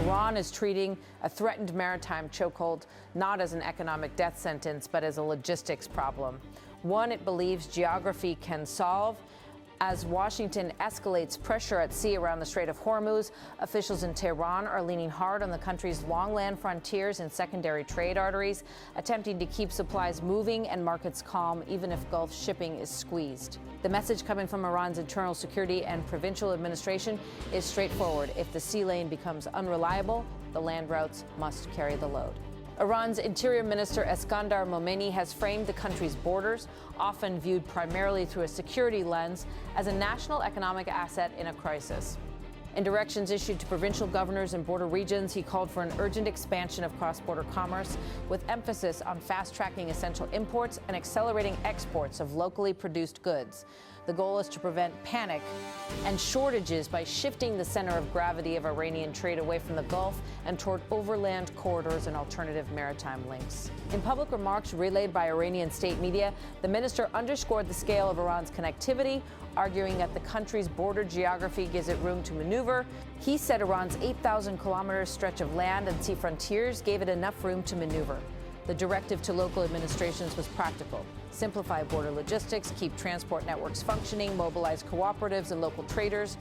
Iran is treating a threatened maritime chokehold not as an economic death sentence, but as a logistics problem. One it believes geography can solve. As Washington escalates pressure at sea around the Strait of Hormuz, officials in Tehran are leaning hard on the country's long land frontiers and secondary trade arteries, attempting to keep supplies moving and markets calm, even if Gulf shipping is squeezed. The message coming from Iran's internal security and provincial administration is straightforward. If the sea lane becomes unreliable, the land routes must carry the load. Iran's Interior Minister Eskandar Momeni has framed the country's borders, often viewed primarily through a security lens, as a national economic asset in a crisis. In directions issued to provincial governors and border regions, he called for an urgent expansion of cross-border commerce, with emphasis on fast-tracking essential imports and accelerating exports of locally produced goods. The goal is to prevent panic and shortages by shifting the center of gravity of Iranian trade away from the Gulf and toward overland corridors and alternative maritime links. In public remarks relayed by Iranian state media, the minister underscored the scale of Iran's connectivity, arguing that the country's border geography gives it room to maneuver. He said Iran's 8,000-kilometer stretch of land and sea frontiers gave it enough room to maneuver. The directive to local administrations was practical. Simplify border logistics, keep transport networks functioning, mobilize cooperatives and local traders,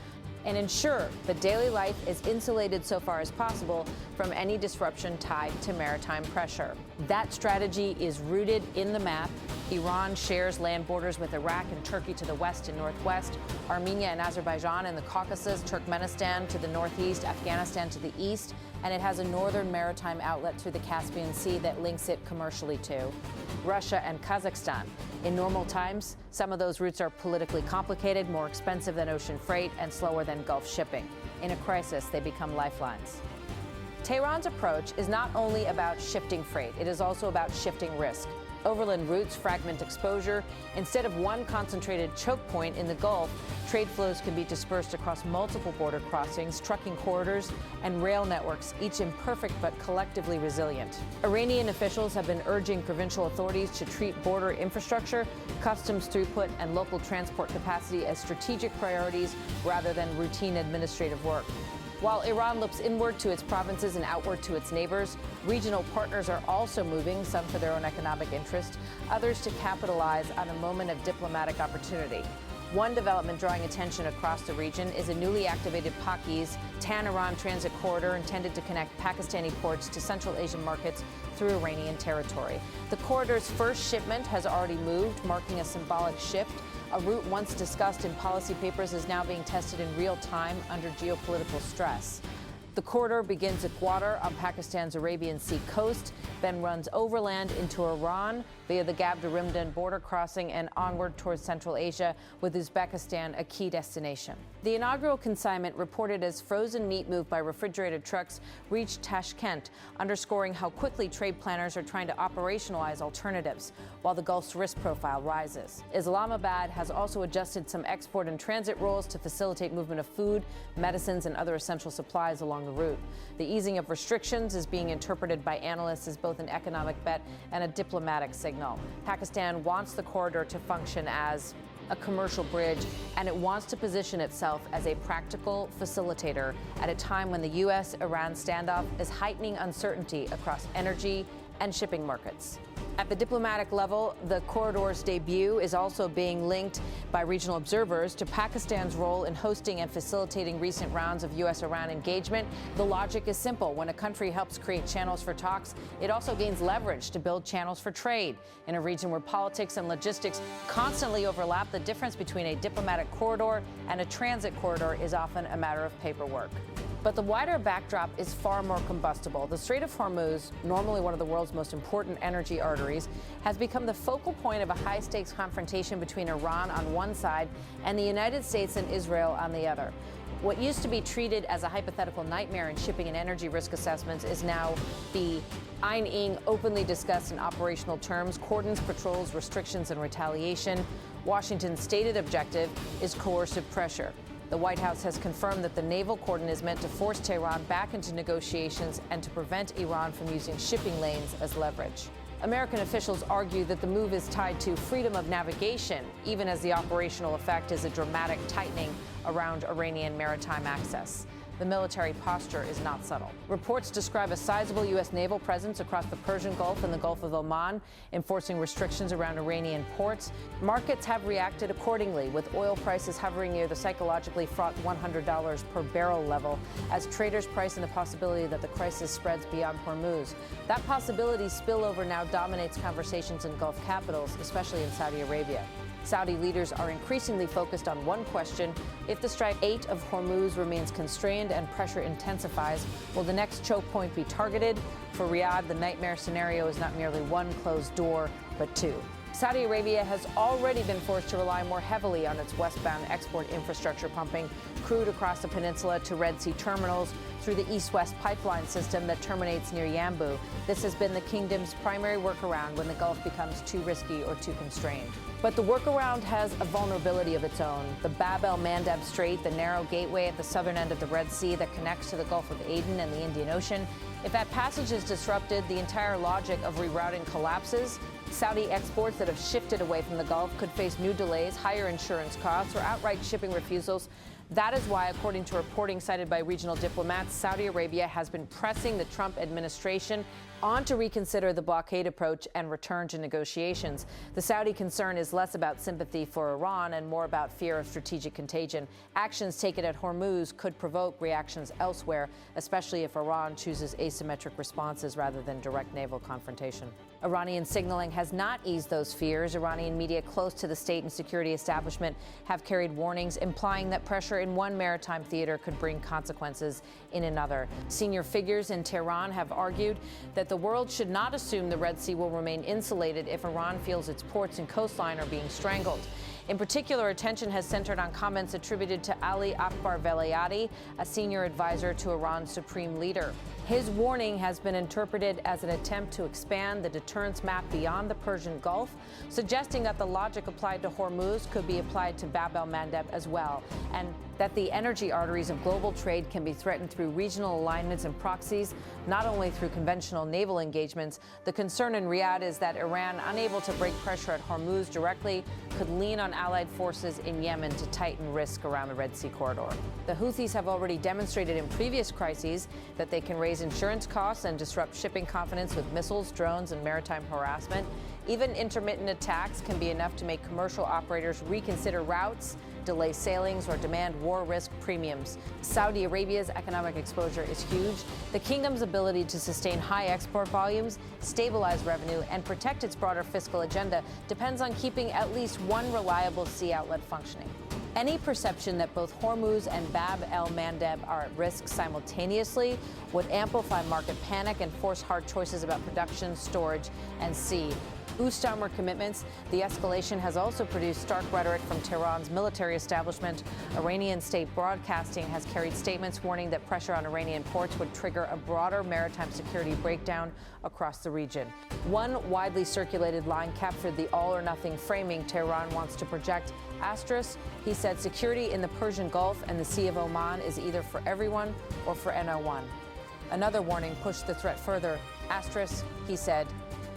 and ensure that daily life is insulated so far as possible from any disruption tied to maritime pressure. That strategy is rooted in the map. Iran shares land borders with Iraq and Turkey to the west and northwest, Armenia and Azerbaijan in the Caucasus, Turkmenistan to the northeast, Afghanistan to the east, and it has a northern maritime outlet through the Caspian Sea that links it commercially to Russia and Kazakhstan. In normal times, some of those routes are politically complicated, more expensive than ocean freight, and slower than Gulf shipping. In a crisis, they become lifelines. Tehran's approach is not only about shifting freight, it is also about shifting risk. Overland routes fragment exposure. Instead of one concentrated choke point in the Gulf, trade flows can be dispersed across multiple border crossings, trucking corridors, and rail networks, each imperfect but collectively resilient. Iranian officials have been urging provincial authorities to treat border infrastructure, customs throughput, and local transport capacity as strategic priorities rather than routine administrative work. While Iran looks inward to its provinces and outward to its neighbors, regional partners are also moving, some for their own economic interest, others to capitalize on a moment of diplomatic opportunity. One development drawing attention across the region is a newly activated Pakiz Tehran transit corridor intended to connect Pakistani ports to Central Asian markets through Iranian territory. The corridor's first shipment has already moved, marking a symbolic shift. A route once discussed in policy papers is now being tested in real time under geopolitical stress. The corridor begins at Gwadar on Pakistan's Arabian Sea coast, then runs overland into Iran via the Gabd Rimdan border crossing and onward towards Central Asia, with Uzbekistan a key destination. The inaugural consignment, reported as frozen meat moved by refrigerated trucks, reached Tashkent, underscoring how quickly trade planners are trying to operationalize alternatives, while the Gulf's risk profile rises. Islamabad has also adjusted some export and transit rules to facilitate movement of food, medicines, and other essential supplies along the route. The easing of restrictions is being interpreted by analysts as both an economic bet and a diplomatic signal. Pakistan wants the corridor to function as a commercial bridge, and it wants to position itself as a practical facilitator at a time when the U.S.-Iran standoff is heightening uncertainty across energy and shipping markets. At the diplomatic level, the corridor's debut is also being linked by regional observers to Pakistan's role in hosting and facilitating recent rounds of U.S.-Iran engagement. The logic is simple. When a country helps create channels for talks, it also gains leverage to build channels for trade. In a region where politics and logistics constantly overlap, the difference between a diplomatic corridor and a transit corridor is often a matter of paperwork. But the wider backdrop is far more combustible. The Strait of Hormuz, normally one of the world's most important energy arteries, has become the focal point of a high-stakes confrontation between Iran on one side and the United States and Israel on the other. What used to be treated as a hypothetical nightmare in shipping and energy risk assessments is now the Ein-ing openly discussed in operational terms: cordons, patrols, restrictions, and retaliation. Washington's stated objective is coercive pressure. The White House has confirmed that the naval cordon is meant to force Tehran back into negotiations and to prevent Iran from using shipping lanes as leverage. American officials argue that the move is tied to freedom of navigation, even as the operational effect is a dramatic tightening around Iranian maritime access. The military posture is not subtle. Reports describe a sizable U.S. naval presence across the Persian Gulf and the Gulf of Oman, enforcing restrictions around Iranian ports. Markets have reacted accordingly, with oil prices hovering near the psychologically fraught $100 per barrel level, as traders price in the possibility that the crisis spreads beyond Hormuz. That possibility spillover now dominates conversations in Gulf capitals, especially in Saudi Arabia. Saudi leaders are increasingly focused on one question: if the Strait of Hormuz remains constrained and pressure intensifies, will the next choke point be targeted? For Riyadh, the nightmare scenario is not merely one closed door, but two. Saudi Arabia has already been forced to rely more heavily on its westbound export infrastructure, pumping crude across the peninsula to Red Sea terminals through the east-west pipeline system that terminates near Yanbu. This has been the kingdom's primary workaround when the Gulf becomes too risky or too constrained. But the workaround has a vulnerability of its own. The Bab el-Mandeb Strait, the narrow gateway at the southern end of the Red Sea that connects to the Gulf of Aden and the Indian Ocean. If that passage is disrupted, the entire logic of rerouting collapses. Saudi exports that have shifted away from the Gulf could face new delays, higher insurance costs, or outright shipping refusals. That is why, according to reporting cited by regional diplomats, Saudi Arabia has been pressing the Trump administration on to reconsider the blockade approach and return to negotiations. The Saudi concern is less about sympathy for Iran and more about fear of strategic contagion. Actions taken at Hormuz could provoke reactions elsewhere, especially if Iran chooses asymmetric responses rather than direct naval confrontation. Iranian signaling has not eased those fears. Iranian media close to the state and security establishment have carried warnings implying that pressure in one maritime theater could bring consequences in another. Senior figures in Tehran have argued that the world should not assume the Red Sea will remain insulated if Iran feels its ports and coastline are being strangled. In particular, attention has centered on comments attributed to Ali Akbar Velayati, a senior advisor to Iran's supreme leader. His warning has been interpreted as an attempt to expand the deterrence map beyond the Persian Gulf, suggesting that the logic applied to Hormuz could be applied to Bab el-Mandeb as well, and that the energy arteries of global trade can be threatened through regional alignments and proxies, not only through conventional naval engagements. The concern in Riyadh is that Iran, unable to break pressure at Hormuz directly, could lean on allied forces in Yemen to tighten risk around the Red Sea corridor. The Houthis have already demonstrated in previous crises that they can raise insurance costs and disrupt shipping confidence with missiles, drones, and maritime harassment. Even intermittent attacks can be enough to make commercial operators reconsider routes, delay sailings, or demand war risk premiums. Saudi Arabia's economic exposure is huge. The kingdom's ability to sustain high export volumes, stabilize revenue, and protect its broader fiscal agenda depends on keeping at least one reliable sea outlet functioning. Any perception that both Hormuz and Bab el-Mandeb are at risk simultaneously would amplify market panic and force hard choices about production, storage, and sea. Boost armor commitments. The escalation has also produced stark rhetoric from Tehran's military establishment. Iranian state broadcasting has carried statements warning that pressure on Iranian ports would trigger a broader maritime security breakdown across the region. One widely circulated line captured the all-or-nothing framing Tehran wants to project. Asterisk, he said security in the Persian Gulf and the Sea of Oman is either for everyone or for NO1. Another warning pushed the threat further. Asterisk, he said,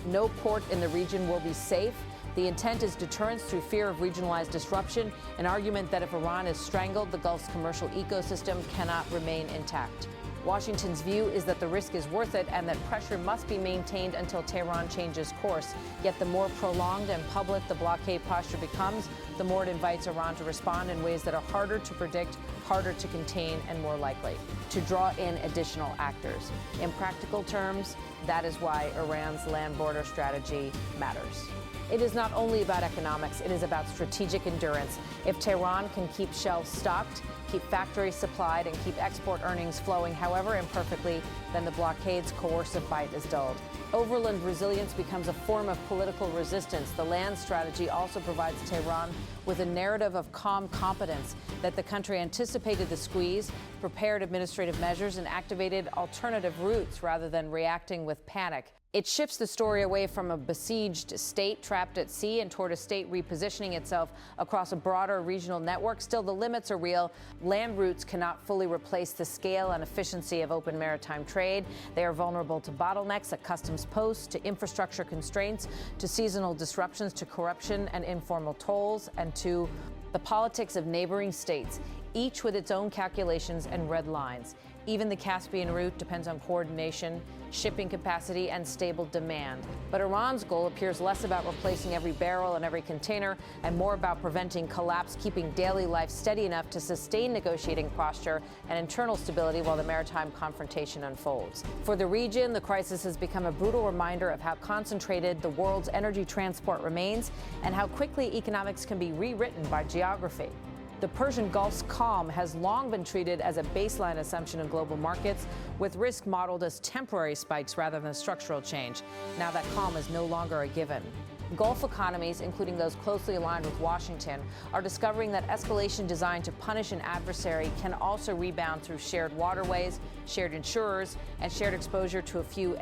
no port in the region will be safe. The intent is deterrence through fear of regionalized disruption, an argument that if Iran is strangled, the Gulf's commercial ecosystem cannot remain intact. Washington's view is that the risk is worth it and that pressure must be maintained until Tehran changes course. Yet the more prolonged and public the blockade posture becomes, the more it invites Iran to respond in ways that are harder to predict, harder to contain, and more likely to draw in additional actors. In practical terms, that is why Iran's land border strategy matters. It is not only about economics, it is about strategic endurance. If Tehran can keep shelves stocked, keep factories supplied, and keep export earnings flowing, however imperfectly, then the blockade's coercive bite is dulled. Overland resilience becomes a form of political resistance. The land strategy also provides Tehran with a narrative of calm competence, that the country anticipated the squeeze, prepared administrative measures, and activated alternative routes rather than reacting with panic. It shifts the story away from a besieged state trapped at sea and toward a state repositioning itself across a broader regional network. Still, the limits are real. Land routes cannot fully replace the scale and efficiency of open maritime trade. They are vulnerable to bottlenecks at customs posts, to infrastructure constraints, to seasonal disruptions, to corruption and informal tolls, and to the politics of neighboring states. each with its own calculations and red lines. Even the Caspian route depends on coordination, shipping capacity, and stable demand. But Iran's goal appears less about replacing every barrel and every container and more about preventing collapse, keeping daily life steady enough to sustain negotiating posture and internal stability while the maritime confrontation unfolds. For the region, the crisis has become a brutal reminder of how concentrated the world's energy transport remains and how quickly economics can be rewritten by geography. The Persian Gulf's calm has long been treated as a baseline assumption in global markets, with risk modeled as temporary spikes rather than structural change. Now that calm is no longer a given. Gulf economies, including those closely aligned with Washington, are discovering that escalation designed to punish an adversary can also rebound through shared waterways, shared insurers, and shared exposure to a few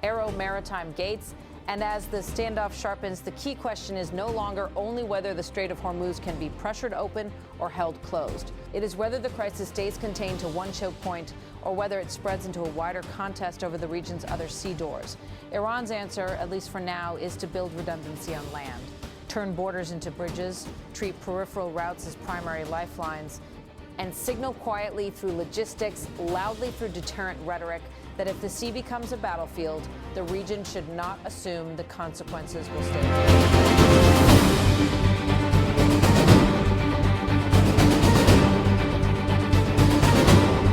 aero-maritime gates. And as the standoff sharpens, the key question is no longer only whether the Strait of Hormuz can be pressured open or held closed. It is whether the crisis stays contained to one choke point or whether it spreads into a wider contest over the region's other sea doors. Iran's answer, at least for now, is to build redundancy on land, turn borders into bridges, treat peripheral routes as primary lifelines, and signal quietly through logistics, loudly through deterrent rhetoric, that if the sea becomes a battlefield, the region should not assume the consequences will stay.